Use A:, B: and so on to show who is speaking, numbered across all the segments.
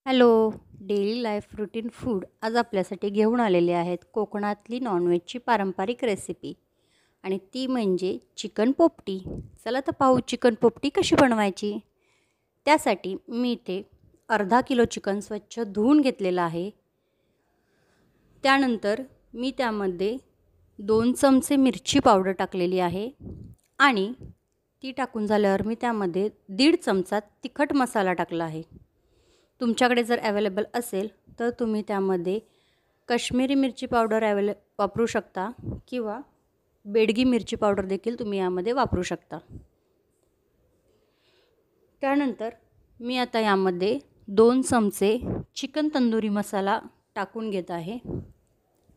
A: Hello. Daily life routine food आज आपल्यासाठी घेऊन आलेले आहेत कोकणातली नॉनव्हेजची पारंपरिक रेसिपी आणि ती म्हणजे चिकन पोपटी. चला तर पाहू चिकन पोपटी कशी बनवायची. त्यासाठी मी इथे अर्धा किलो चिकन स्वच्छ धुवून घेतलेलं आहे. त्यानंतर मी त्यामध्ये 2 चमचे मिरची पावडर टाकलेली आहे आणि ती टाकून झाल्यावर मी त्यामध्ये 1.5 चमचा तिखट मसाला टाकला आहे. तुमच्याकडे जर अवेलेबल असेल तर तुम्ही त्यामध्ये काश्मीरी मिरची पावडर वापरू शकता किंवा बेडगी मिरची पावडर देखील तुम्ही यामध्ये वापरू शकता. त्यानंतर मी आता यामध्ये 2 चमचे चिकन तंदुरी मसाला टाकून घेत आहे.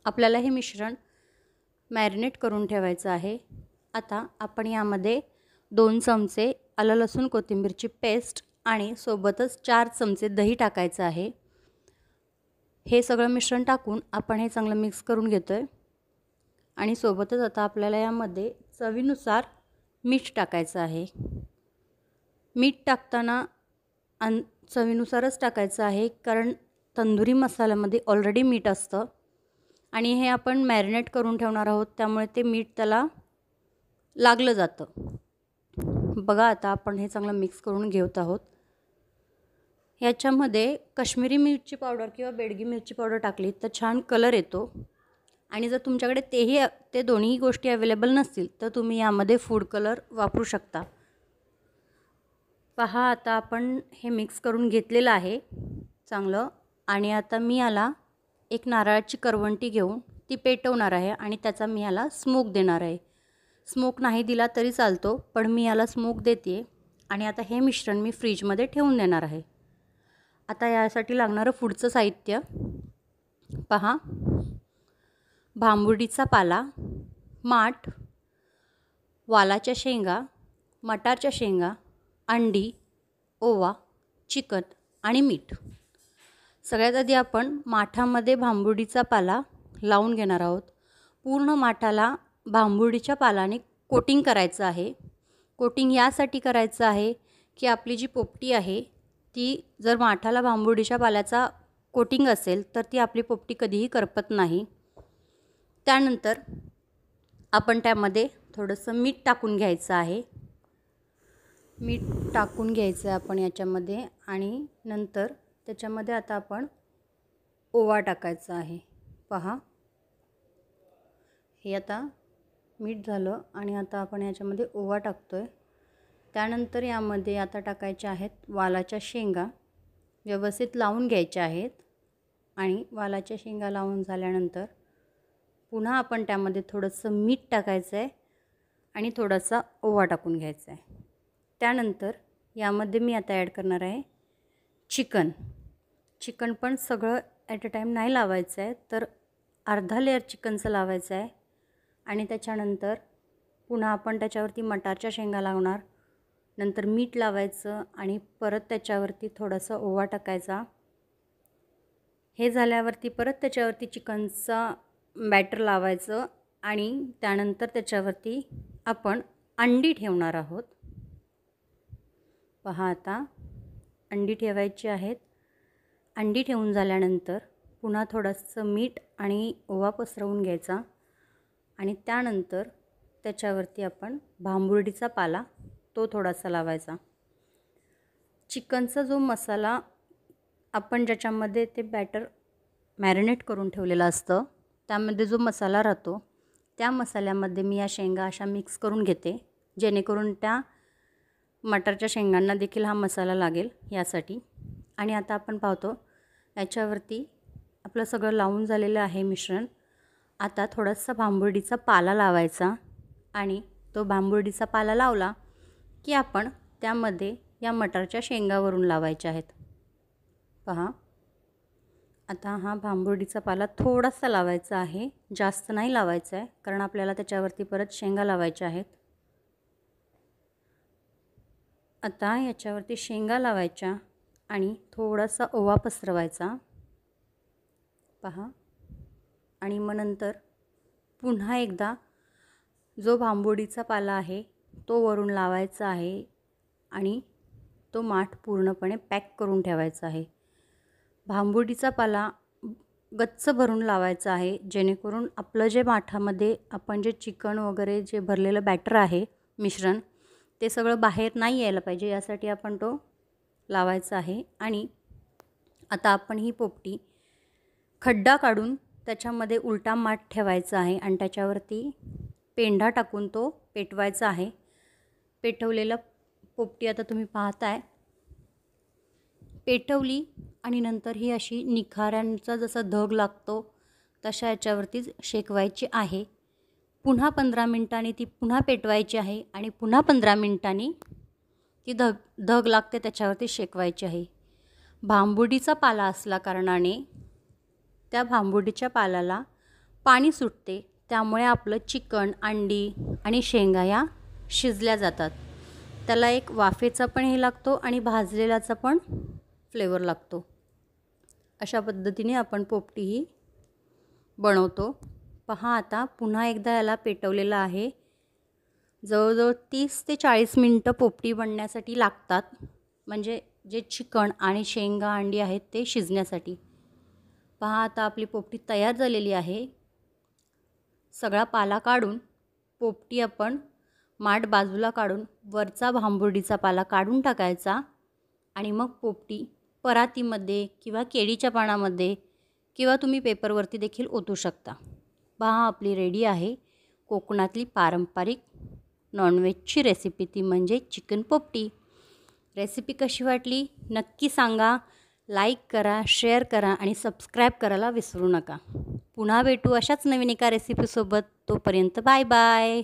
A: आपल्याला हे मिश्रण मॅरिनेट करून ठेवायचं आहे. आता आपण यामध्ये 2 चमचे आलं लसूण कोथिंबीरची पेस्ट आणि सोबतच 4 चमचे दही टाकायचं आहे. हे सगळं मिश्रण टाकून आपण हे चांगलं मिक्स करून घेतो आहे आणि सोबतच आता आपल्याला यामध्ये चवीनुसार मीठ टाकायचं आहे. मीठ टाकताना चवीनुसारच टाकायचं आहे, कारण तंदुरी मसाल्यामध्ये ऑलरेडी मीठ असतं आणि हे आपण मॅरिनेट करून ठेवणार आहोत, त्यामुळे ते मीठ त्याला लागलं जातं. बघा आता आपण हे चांगलं मिक्स करून घेत आहोत. याच्यामध्ये काश्मीरी मिरची पावडर किंवा बेडगी मिरची पावडर टाकली तर छान कलर येतो आणि जर तुमच्याकडे ते दोन्ही गोष्टी अवेलेबल नसतील तर तुम्ही यामध्ये फूड कलर वापरू शकता. पहा आता आपण हे मिक्स करून घेतलेलं आहे चांगलं आणि आता मी याला एक नारळाची करवंटी घेऊन ती पेटवणार आहे आणि त्याचा मी याला स्मोक देणार आहे. स्मोक नाही दिला तरी चालतो, पण मी याला स्मोक देते आणि आता हे मिश्रण मी फ्रीजमध्ये ठेवून देणार आहे. आता यासाठी लागणारं पुढचं साहित्य पहा. भांबुर्डीचा पाला, माठ, वालाच्या शेंगा, मटारच्या शेंगा, अंडी, ओवा, चिकन आणि मीठ. सगळ्यात आधी आपण माठामध्ये भांबुर्डीचा पाला लावून घेणार आहोत. पूर्ण माठाला भांबुर्डीच्या पालाने कोटिंग करायचं आहे. कोटिंग यासाठी करायचं आहे की आपली जी पोपटी आहे ती जर माठाला भांबुर्डीच्या पाल्याचा कोटिंग असेल तर ती आपली पोपटी कधीही करपत नाही. त्यानंतर आपण त्यामध्ये थोडंसं मीठ टाकून घ्यायचं आहे. मीठ टाकून घ्यायचं आहे आपण याच्यामध्ये आणि नंतर त्याच्यामध्ये आता आपण ओवा टाकायचा आहे. पहा हे आता मीठ झालं आणि आता आपण याच्यामध्ये ओवा टाकतो आहे. त्यानंतर यामध्ये आता टाकायच्या आहेत वालाच्या शेंगा. व्यवस्थित लावून घ्यायच्या आहेत आणि वालाच्या शेंगा लावून झाल्यानंतर पुन्हा आपण त्यामध्ये थोडंसं मीठ टाकायचं आहे आणि थोडासा ओवा टाकून घ्यायचा आहे. त्यानंतर यामध्ये मी आता ॲड करणार आहे चिकन पण सगळं ॲट अ टाईम नाही लावायचं आहे, तर अर्धा लेअर चिकनचं लावायचं आहे आणि त्याच्यानंतर पुन्हा आपण त्याच्यावरती मटारच्या शेंगा लावणार. नंतर मीठ लावायचं आणि परत त्याच्यावरती थोडासा ओवा टाकायचा. हे झाल्यावरती परत त्याच्यावरती चिकनचा बॅटर लावायचं आणि त्यानंतर त्याच्यावरती आपण अंडी ठेवणार आहोत. पहा आता अंडी ठेवायची आहेत. अंडी ठेवून झाल्यानंतर पुन्हा थोडंसं मीठ आणि ओवा पसरवून घ्यायचा आणि त्यानंतर त्याच्यावरती आपण भांबुर्डीचा पाला तो थोडासा लावायचा. चिकनचा जो मसाला आपण ज्याच्यामध्ये ते बॅटर मॅरिनेट करून ठेवलेलं असतं त्यामध्ये जो मसाला राहतो त्या मसाल्यामध्ये मी या शेंगा अशा मिक्स करून घेते, जेणेकरून त्या मटारच्या शेंगांना देखील हा मसाला लागेल यासाठी. आणि आता आपण पाहतो याच्यावरती आपलं सगळं लावून झालेलं आहे मिश्रण. आता थोडासा भांबुर्डीचा पाला लावायचा आणि तो भांबुर्डीचा पाला लावला की आपण त्यामध्ये या मटारच्या शेंगावरून लावायच्या आहेत. पहा आता हा भांबुर्डीचा पाला थोडासा लावायचा आहे, जास्त नाही लावायचा आहे, कारण आपल्याला त्याच्यावरती परत शेंगा लावायच्या आहेत. आता याच्यावरती शेंगा लावायच्या आणि थोडासा ओवा पसरवायचा. पहा आणि मग नंतर पुन्हा एकदा जो भांबुर्डीचा पाला आहे तो वरून लावायचा आहे आणि तो माठ पूर्णपणे पॅक करून ठेवायचा आहे. भांबुर्डीचा पाला गच्च भरून लावायचा आहे, जेणेकरून आपलं जे माठामध्ये आपण जे चिकन वगैरे जे भरलेलं बॅटर आहे मिश्रण ते सगळं बाहेर नाही यायला पाहिजे, यासाठी आपण तो लावायचा आहे. आणि आता आपण ही पोपटी खड्डा काढून त्याच्यामध्ये उलटा माठ ठेवायचा आहे आणि त्याच्यावरती पेंढा टाकून तो पेटवायचा आहे. पेटवलेला पोपटी आता तुम्ही पाहताय पेटवली आणि नंतर ही अशी निखाऱ्यांचा जसा धग लागतो तशा याच्यावरतीच शेकवायची आहे. पुन्हा 15 मिनिटांनी ती पुन्हा पेटवायची आहे आणि पुन्हा 15 मिनिटांनी ती धग लागते त्याच्यावरती शेकवायची आहे. भांबुर्डीचा पाला असल्या कारणाने त्या भांबुर्डीच्या पाल्याला पाणी सुटते, त्यामुळे आपलं चिकन, अंडी आणि शेंगा या शिजल्या जातात. त्याला एक वाफेचा पण हे लागतो आणि भाजलेल्याचा पण फ्लेवर लागतो. अशा पद्धतीने आपण पोपटी ही बनवतो. पहा आता पुन्हा एकदा याला पेटवलेलं आहे. जवळजवळ 30 ते 40 मिनटं पोपटी बनण्यासाठी लागतात, म्हणजे जे चिकन आणि शेंगा अंडी आहेत ते शिजण्यासाठी. पहा आता आपली पोपटी तयार झालेली आहे. सगळा पाला काढून पोपटी आपण माठ बाजूला काढून वरचा भांबुर्डीचा पाला काढून टाकायचा आणि मग पोपटी परातीमध्ये किंवा केळीच्या पानामध्ये किंवा तुम्ही पेपरवरती देखील ओतू शकता. पहा आपली रेडी आहे कोकणातली पारंपरिक नॉनव्हेजची रेसिपी, ती म्हणजे चिकन पोपटी. रेसिपी कशी वाटली नक्की सांगा. लाईक करा, शेअर करा आणि सबस्क्राईब करायला विसरू नका. पुन्हा भेटू अशाच नवीन एका रेसिपीसोबत. तोपर्यंत बाय बाय.